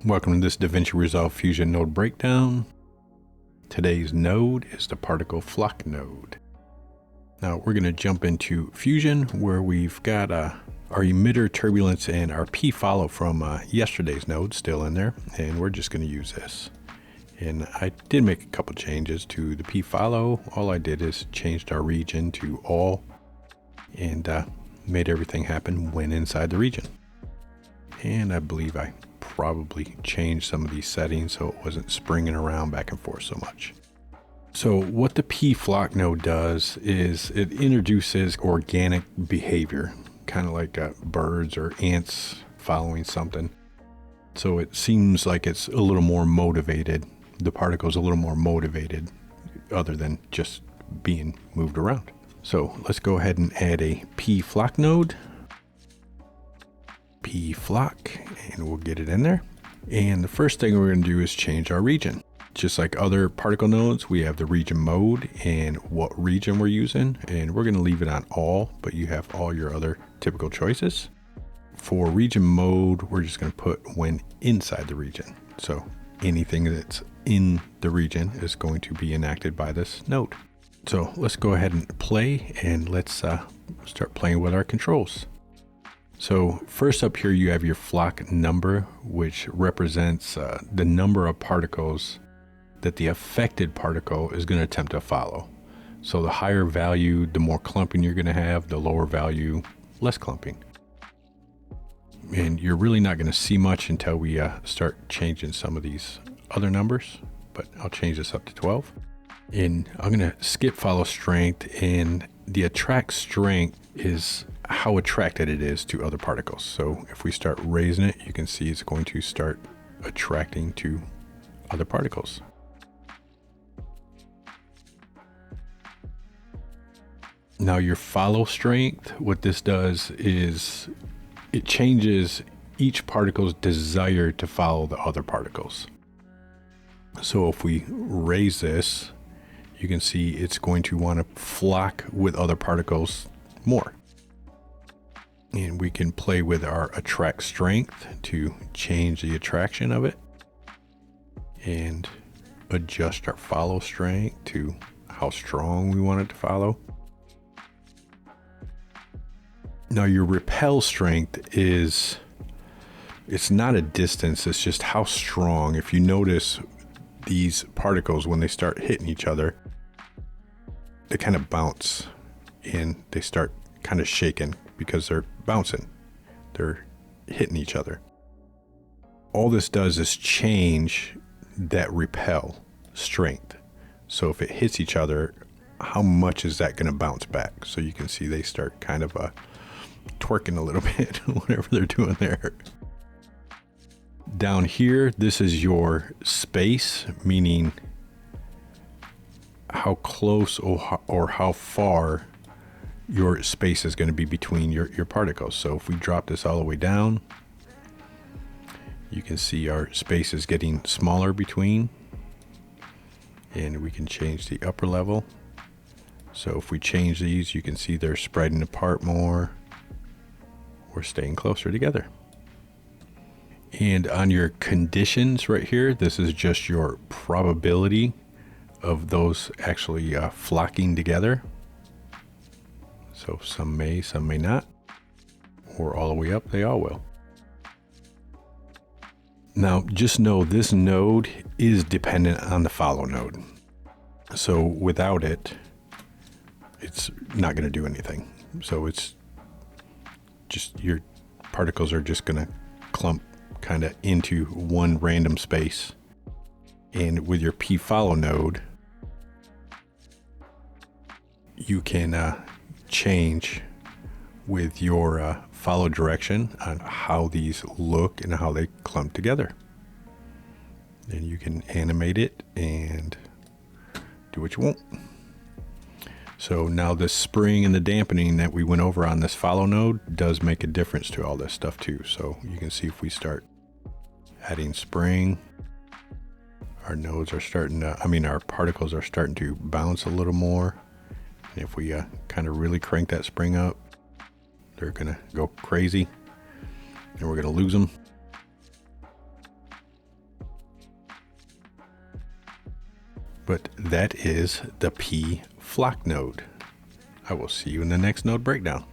Welcome to this DaVinci Resolve Fusion node breakdown. Today's node is the particle flock node. Now we're going to jump into Fusion where we've got our emitter turbulence and our P follow from yesterday's node still in there, and we're just going to use this. And I did make a couple changes to the P follow. All I did is changed our region to all and made everything happen when inside the region. And I believe I probably changed some of these settings so it wasn't springing around back and forth so much. So what the P flock node does is it introduces organic behavior, kind of like birds or ants following something. So it seems like it's a little more motivated. The particle's a little more motivated other than just being moved around. So let's go ahead and add a P flock node. P flock, and we'll get it in there. And the first thing we're going to do is change our region. Just like other particle nodes, we have the region mode and what region we're using, and we're going to leave it on all, but you have all your other typical choices. For region mode, we're just going to put when inside the region. So anything that's in the region is going to be enacted by this node. So let's go ahead and play, and let's start playing with our controls. So first up here, you have your flock number, which represents the number of particles that the affected particle is going to attempt to follow. So the higher value, the more clumping you're going to have, the lower value, less clumping. And you're really not going to see much until we start changing some of these other numbers, but I'll change this up to 12. And I'm going to skip follow strength, and the attract strength is how attracted it is to other particles. So if we start raising it, you can see it's going to start attracting to other particles. Now your follow strength, what this does is it changes each particle's desire to follow the other particles. So if we raise this, you can see it's going to want to flock with other particles more. And we can play with our attract strength to change the attraction of it and adjust our follow strength to how strong we want it to follow. Now your repel strength it's not a distance, it's just how strong. If you notice these particles, when they start hitting each other, they kind of bounce and they start kind of shaking because they're bouncing, they're hitting each other. All this does is change that repel strength. So if it hits each other, how much is that going to bounce back? So you can see they start kind of twerking a little bit, whatever they're doing there. Down here, this is your space, meaning how close or how far your space is going to be between your particles. So if we drop this all the way down, you can see our space is getting smaller between, and we can change the upper level. So if we change these, you can see they're spreading apart more or staying closer together. And on your conditions right here, this is just your probability of those actually flocking together. So some may not, or all the way up, they all will. Now just know this node is dependent on the follow node. So without it, it's not going to do anything. So it's just your particles are just going to clump kind of into one random space. And with your P follow node, you can change with your follow direction on how these look and how they clump together. Then you can animate it and do what you want. So now the spring and the dampening that we went over on this follow node does make a difference to all this stuff too. So you can see if we start adding spring, our nodes are starting to, our particles are starting to bounce a little more. And if we kind of really crank that spring up, they're gonna go crazy and we're gonna lose them. but that is the P flock node. I will see you in the next node breakdown.